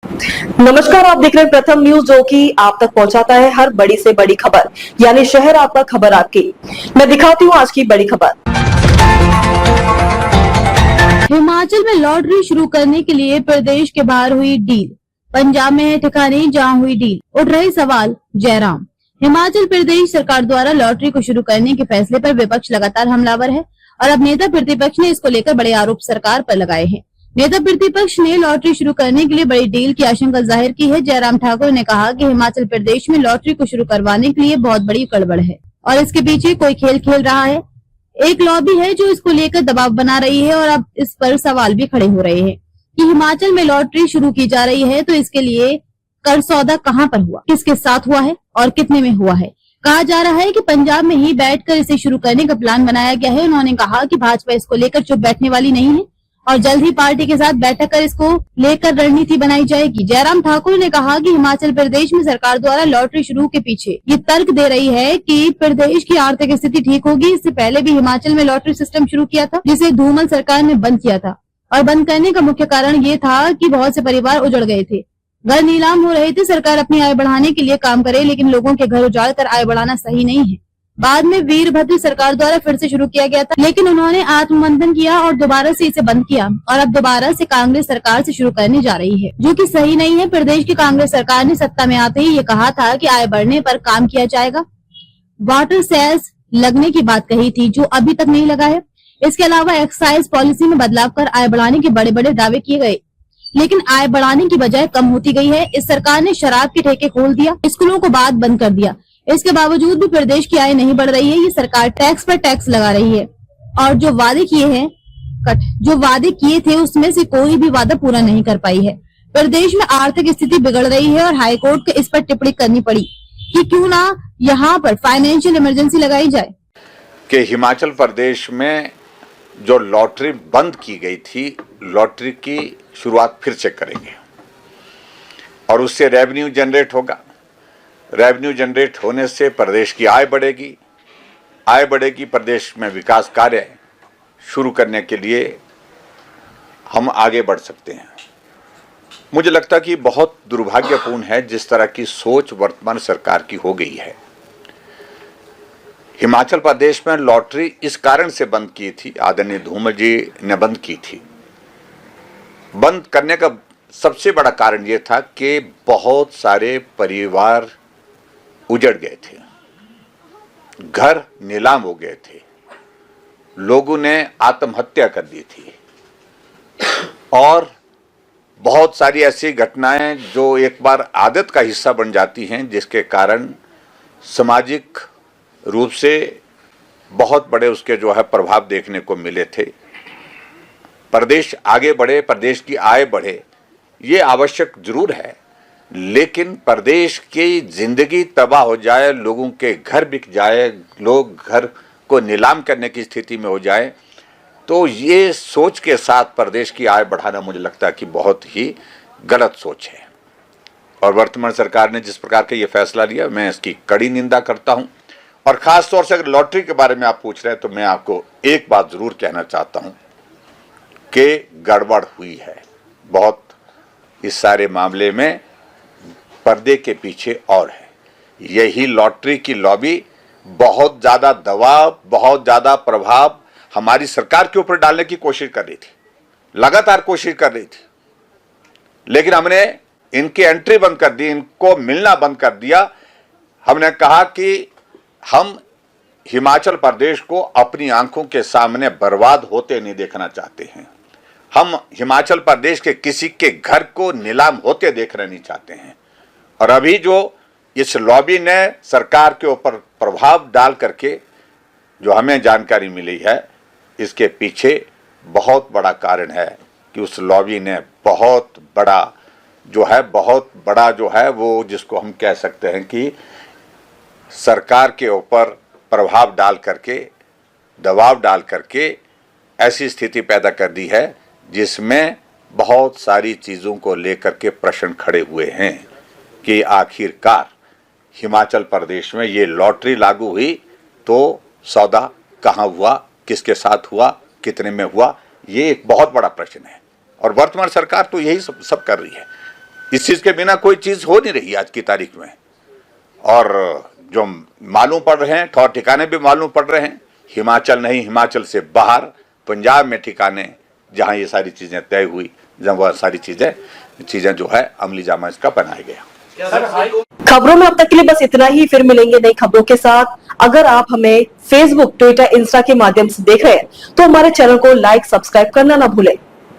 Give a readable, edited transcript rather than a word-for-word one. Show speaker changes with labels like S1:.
S1: नमस्कार, आप देख रहे हैं प्रथम न्यूज, जो कि आप तक पहुंचाता है हर बड़ी से बड़ी खबर, यानी शहर आपका खबर आपकी। मैं दिखाती हूं आज की बड़ी खबर।
S2: हिमाचल में लॉटरी शुरू करने के लिए प्रदेश के बाहर हुई डील। पंजाब में है ठिकाने जहां हुई डील। उठ रहे सवाल, जयराम। हिमाचल प्रदेश सरकार द्वारा लॉटरी को शुरू करने के फैसले पर विपक्ष लगातार हमलावर है और अब नेता प्रतिपक्ष ने इसको लेकर बड़े आरोप सरकार पर लगाए हैं। नेता प्रतिपक्ष ने लॉटरी शुरू करने के लिए बड़ी डील की आशंका जाहिर की है। जयराम ठाकुर ने कहा कि हिमाचल प्रदेश में लॉटरी को शुरू करवाने के लिए बहुत बड़ी गड़बड़ है और इसके पीछे कोई खेल खेल रहा है। एक लॉबी है जो इसको लेकर दबाव बना रही है और अब इस पर सवाल भी खड़े हो रहे हैं कि हिमाचल में लॉटरी शुरू की जा रही है तो इसके लिए कर सौदा कहां पर हुआ, किसके साथ हुआ है और कितने में हुआ है। कहा जा रहा है कि पंजाब में ही बैठकर इसे शुरू करने का प्लान बनाया गया है। उन्होंने कहा कि भाजपा इसको लेकर चुप बैठने वाली नहीं है और जल्द ही पार्टी के साथ बैठक कर इसको लेकर रणनीति बनाई जाएगी। जयराम ठाकुर ने कहा कि हिमाचल प्रदेश में सरकार द्वारा लॉटरी शुरू के पीछे ये तर्क दे रही है कि प्रदेश की आर्थिक स्थिति ठीक होगी। इससे पहले भी हिमाचल में लॉटरी सिस्टम शुरू किया था, जिसे धूमल सरकार ने बंद किया था और बंद करने का मुख्य कारण ये था कि बहुत से परिवार उजड़ गए थे, घर नीलाम हो रहे थे। सरकार अपनी आय बढ़ाने के लिए काम करे, लेकिन लोगों के घर उजाड़ कर आय बढ़ाना सही नहीं है। बाद में वीरभद्र सरकार द्वारा फिर से शुरू किया गया था, लेकिन उन्होंने आत्ममंथन किया और दोबारा से इसे बंद किया और अब दोबारा से कांग्रेस सरकार से शुरू करने जा रही है, जो कि सही नहीं है। प्रदेश की कांग्रेस सरकार ने सत्ता में आते ही ये कहा था कि आय बढ़ने पर काम किया जाएगा। वाटर सेल्स लगने की बात कही थी, जो अभी तक नहीं लगा है। इसके अलावा एक्साइज पॉलिसी में बदलाव कर आय बढ़ाने के बड़े बड़े दावे किए गए, लेकिन आय बढ़ाने की बजाय कम होती गई है। इस सरकार ने शराब के ठेके खोल दिया, स्कूलों को बाद बंद कर दिया। इसके बावजूद भी प्रदेश की आय नहीं बढ़ रही है। ये सरकार टैक्स पर टैक्स लगा रही है और जो वादे किए थे उसमें से कोई भी वादा पूरा नहीं कर पाई है। प्रदेश में आर्थिक स्थिति बिगड़ रही है और हाईकोर्ट को इस पर टिप्पणी करनी पड़ी कि क्यों ना यहाँ पर फाइनेंशियल इमरजेंसी लगाई जाए।
S3: कि हिमाचल प्रदेश में जो लॉटरी बंद की गई थी, लॉटरी की शुरुआत फिर से करेंगे और उससे रेवेन्यू जनरेट होगा। रेवेन्यू जनरेट होने से प्रदेश की आय बढ़ेगी, आय बढ़ेगी, प्रदेश में विकास कार्य शुरू करने के लिए हम आगे बढ़ सकते हैं। मुझे लगता है कि बहुत दुर्भाग्यपूर्ण है जिस तरह की सोच वर्तमान सरकार की हो गई है। हिमाचल प्रदेश में लॉटरी इस कारण से बंद की थी, आदरणीय धूमल जी ने बंद की थी। बंद करने का सबसे बड़ा कारण यह था कि बहुत सारे परिवार उजड़ गए थे, घर नीलाम हो गए थे, लोगों ने आत्महत्या कर दी थी और बहुत सारी ऐसी घटनाएं जो एक बार आदत का हिस्सा बन जाती हैं, जिसके कारण सामाजिक रूप से बहुत बड़े उसके जो है प्रभाव देखने को मिले थे। प्रदेश आगे बढ़े, प्रदेश की आय बढ़े, ये आवश्यक जरूर है, लेकिन प्रदेश की जिंदगी तबाह हो जाए, लोगों के घर बिक जाए, लोग घर को नीलाम करने की स्थिति में हो जाए, तो ये सोच के साथ प्रदेश की आय बढ़ाना मुझे लगता है कि बहुत ही गलत सोच है। और वर्तमान सरकार ने जिस प्रकार का ये फैसला लिया, मैं इसकी कड़ी निंदा करता हूं। और खास तौर से अगर लॉटरी के बारे में आप पूछ रहे हैं तो मैं आपको एक बात जरूर कहना चाहता हूं कि गड़बड़ हुई है बहुत। इस सारे मामले में पर्दे के पीछे और है, यही लॉटरी की लॉबी बहुत ज्यादा दबाव, बहुत ज्यादा प्रभाव हमारी सरकार के ऊपर डालने की कोशिश कर रही थी, लगातार कोशिश कर रही थी, लेकिन हमने इनकी एंट्री बंद कर दी, इनको मिलना बंद कर दिया। हमने कहा कि हम हिमाचल प्रदेश को अपनी आंखों के सामने बर्बाद होते नहीं देखना चाहते हैं। हम हिमाचल प्रदेश के किसी के घर को नीलाम होते देखना नहीं चाहते हैं। और अभी जो इस लॉबी ने सरकार के ऊपर प्रभाव डाल करके जो हमें जानकारी मिली है, इसके पीछे बहुत बड़ा कारण है कि उस लॉबी ने बहुत बड़ा जो है वो जिसको हम कह सकते हैं कि सरकार के ऊपर प्रभाव डाल करके, दबाव डाल करके ऐसी स्थिति पैदा कर दी है जिसमें बहुत सारी चीज़ों को लेकर के प्रश्न खड़े हुए हैं कि आखिरकार हिमाचल प्रदेश में ये लॉटरी लागू हुई तो सौदा कहाँ हुआ, किसके साथ हुआ, कितने में हुआ, ये एक बहुत बड़ा प्रश्न है। और वर्तमान सरकार तो यही सब कर रही है। इस चीज के बिना कोई चीज हो नहीं रही आज की तारीख में। और जो मालूम पड़ रहे हैं, ठौर ठिकाने भी मालूम पड़ रहे हैं, हिमाचल नहीं, हिमाचल से बाहर पंजाब में ठिकाने जहां ये सारी चीजें तय हुई, जब वह सारी चीजें जो है अमली जामा इसका बनाया गया।
S1: खबरों में अब तक के लिए बस इतना ही। फिर मिलेंगे नई खबरों के साथ। अगर आप हमें फेसबुक, ट्विटर, इंस्टा के माध्यम से देख रहे हैं तो हमारे चैनल को लाइक, सब्सक्राइब करना ना भूलें।